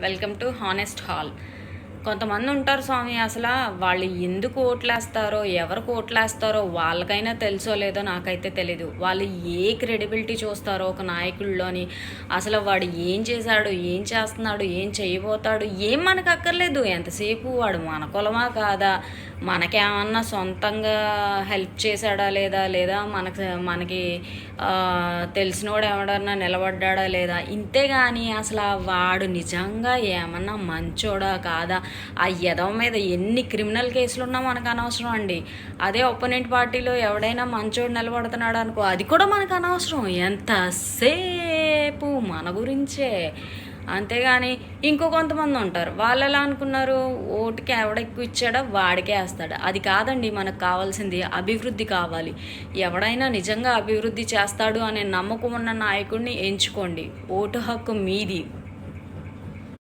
Welcome to honest hall. కొంతమంది ఉంటారు స్వామి, అసలు వాళ్ళు ఎందుకు ఓట్లేస్తారో, ఎవరికి ఓట్లేస్తారో వాళ్ళకైనా తెలుసో లేదో నాకైతే తెలీదు. వాళ్ళు ఏ క్రెడిబిలిటీ చూస్తారో ఒక నాయకుల్లోని, అసలు వాడు ఏం చేశాడు, ఏం చేస్తున్నాడు, ఏం చేయబోతాడు, ఏం మనకు అక్కర్లేదు. ఎంతసేపు వాడు మన కులమా కాదా, మనకేమన్నా సొంతంగా హెల్ప్ చేశాడా లేదా మనకి తెలిసినోడు ఎవడన్నా నిలబడ్డా లేదా, ఇంతే కానీ అసలు వాడు నిజంగా ఏమన్నా మంచోడా కాదా, ఆ ఎదవ మీద ఎన్ని క్రిమినల్ కేసులు ఉన్నా మనకు అనవసరం అండి. అదే ఒపోనెంట్ పార్టీలో ఎవడైనా మంచోడు నిలబడుతున్నాడు అనుకో, అది కూడా మనకు అనవసరం. ఎంతసేపు మన గురించే. అంతేగాని ఇంకో కొంతమంది ఉంటారు, వాళ్ళు ఎలా అనుకున్నారు, ఓటుకి ఎవడ ఎక్కువ ఇచ్చాడో వాడికే వేస్తాడు. అది కాదండి, మనకు కావాల్సింది అభివృద్ధి కావాలి. ఎవడైనా నిజంగా అభివృద్ధి చేస్తాడు అనే నమ్మకం ఉన్న నాయకుడిని ఎంచుకోండి. ఓటు హక్కు మీది.